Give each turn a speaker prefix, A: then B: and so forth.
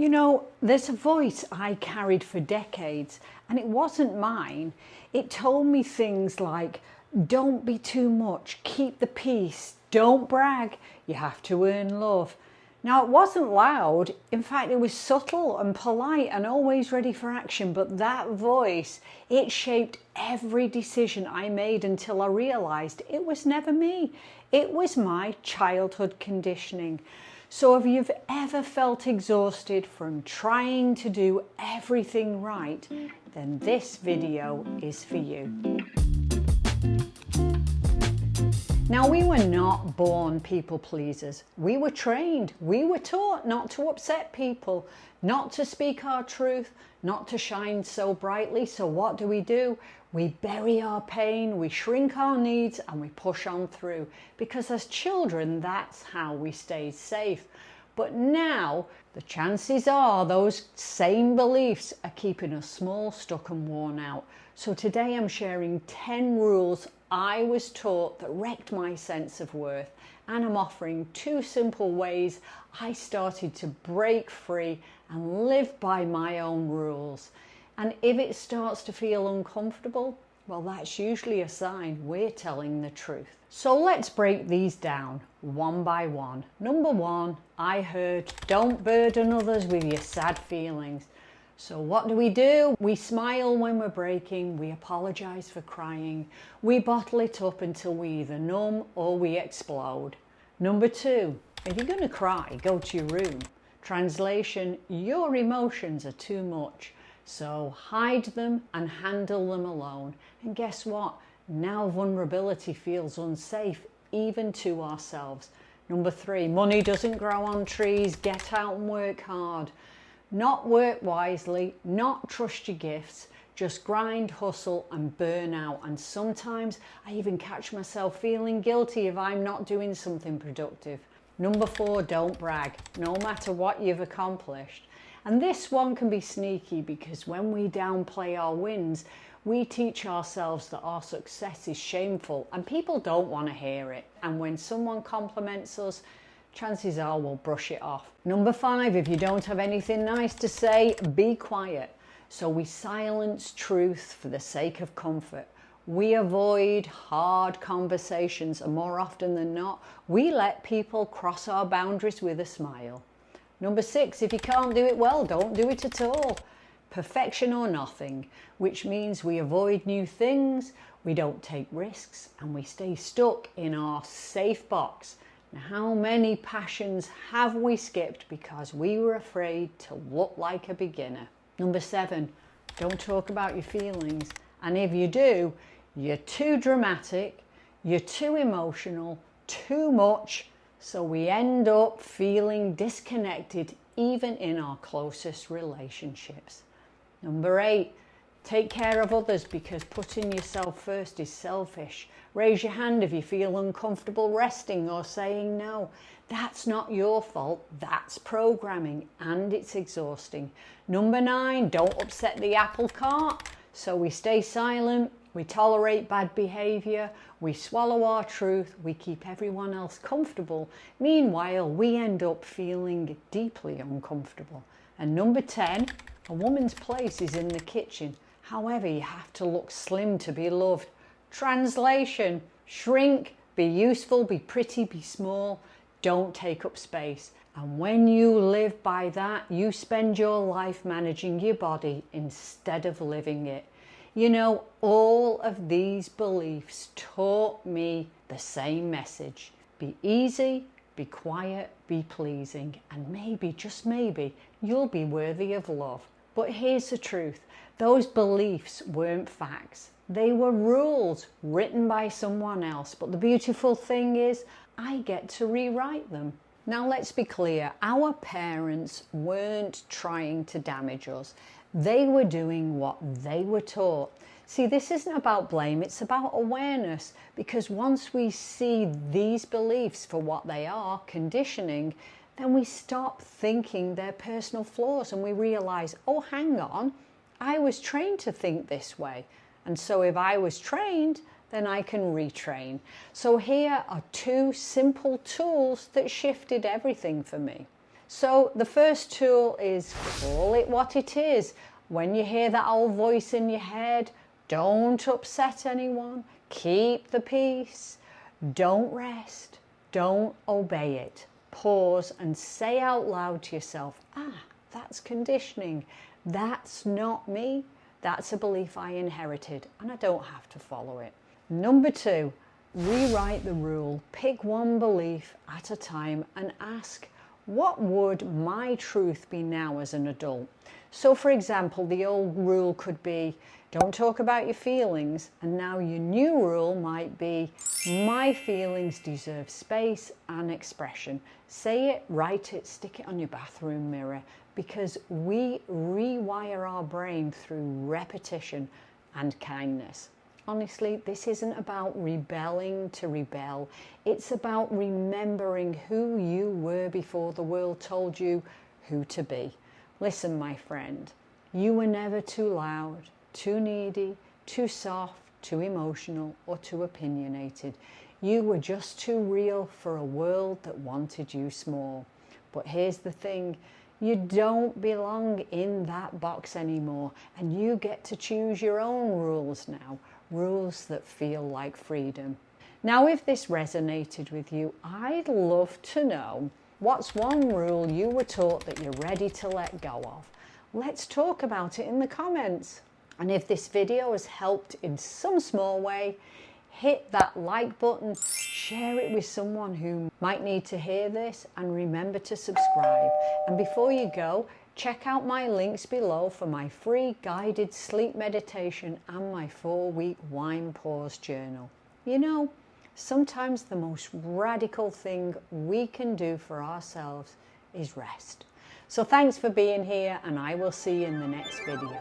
A: You know, there's a voice I carried for decades, and it wasn't mine. It told me things like, don't be too much, keep the peace, don't brag, you have to earn love. Now, it wasn't loud. In fact, it was subtle and polite and always ready for action. But that voice, it shaped every decision I made until I realized it was never me. It was my childhood conditioning. So if you've ever felt exhausted from trying to do everything right, then this video is for you. Now, we were not born people pleasers. We were trained. We were taught not to upset people, not to speak our truth, not to shine so brightly. So what do? We bury our pain, we shrink our needs, and we push on through. Because as children, that's how we stayed safe. But now, the chances are those same beliefs are keeping us small, stuck and worn out. So today I'm sharing 10 rules I was taught that wrecked my sense of worth, and I'm offering 2 simple ways I started to break free and live by my own rules. And if it starts to feel uncomfortable, well, that's usually a sign we're telling the truth. So let's break these down one by one. Number 1, I heard, don't burden others with your sad feelings. So what do? We smile when we're breaking, we apologize for crying, we bottle it up until we either numb or we explode. Number 2, if you're going to cry, go to your room. Translation, your emotions are too much, so hide them and handle them alone. And guess what? Now vulnerability feels unsafe, even to ourselves. Number 3, money doesn't grow on trees, get out and work hard. Not work wisely, not trust your gifts, just grind, hustle and burn out. And sometimes I even catch myself feeling guilty if I'm not doing something productive. Number 4, don't brag, no matter what you've accomplished. And this one can be sneaky because when we downplay our wins, we teach ourselves that our success is shameful and people don't want to hear it. And when someone compliments us, chances are we'll brush it off. Number 5, if you don't have anything nice to say, be quiet. So we silence truth for the sake of comfort. We avoid hard conversations, and more often than not, we let people cross our boundaries with a smile. Number 6, if you can't do it well, don't do it at all. Perfection or nothing, which means we avoid new things, we don't take risks, and we stay stuck in our safe box. Now, how many passions have we skipped because we were afraid to look like a beginner? Number 7, don't talk about your feelings. And if you do, you're too dramatic, you're too emotional, too much, so we end up feeling disconnected even in our closest relationships. Number 8, take care of others because putting yourself first is selfish. Raise your hand if you feel uncomfortable resting or saying no. That's not your fault, that's programming and it's exhausting. Number 9, don't upset the apple cart. So we stay silent, we tolerate bad behavior, we swallow our truth, we keep everyone else comfortable. Meanwhile, we end up feeling deeply uncomfortable. And number 10, a woman's place is in the kitchen. However, you have to look slim to be loved. Translation, shrink, be useful, be pretty, be small, don't take up space. And when you live by that, you spend your life managing your body instead of living it. You know, all of these beliefs taught me the same message. Be easy, be quiet, be pleasing, and maybe, just maybe, you'll be worthy of love. But here's the truth, those beliefs weren't facts. They were rules written by someone else. But the beautiful thing is, I get to rewrite them. Now let's be clear, our parents weren't trying to damage us. They were doing what they were taught. See, this isn't about blame, it's about awareness. Because once we see these beliefs for what they are, conditioning, then we stop thinking they're personal flaws and we realize, oh, hang on, I was trained to think this way. And so if I was trained, then I can retrain. So here are 2 simple tools that shifted everything for me. So the first tool is call it what it is. When you hear that old voice in your head, don't upset anyone. Keep the peace. Don't rest. Don't obey it. Pause and say out loud to yourself, that's conditioning. That's not me. That's a belief I inherited and I don't have to follow it. Number 2, rewrite the rule. Pick one belief at a time and ask, what would my truth be now as an adult? So for example, the old rule could be, don't talk about your feelings. And now your new rule might be, my feelings deserve space and expression. Say it, write it, stick it on your bathroom mirror, because we rewire our brain through repetition and kindness. Honestly, this isn't about rebelling to rebel. It's about remembering who you were before the world told you who to be. Listen, my friend, you were never too loud, too needy, too soft, too emotional, or too opinionated. You were just too real for a world that wanted you small. But here's the thing, you don't belong in that box anymore, and you get to choose your own rules now, rules that feel like freedom. Now, if this resonated with you, I'd love to know, what's one rule you were taught that you're ready to let go of? Let's talk about it in the comments. And if this video has helped in some small way, hit that like button, share it with someone who might need to hear this, and remember to subscribe. And before you go, check out my links below for my free guided sleep meditation and my 4-week wine pause journal. You know, sometimes the most radical thing we can do for ourselves is rest. So thanks for being here, and I will see you in the next video.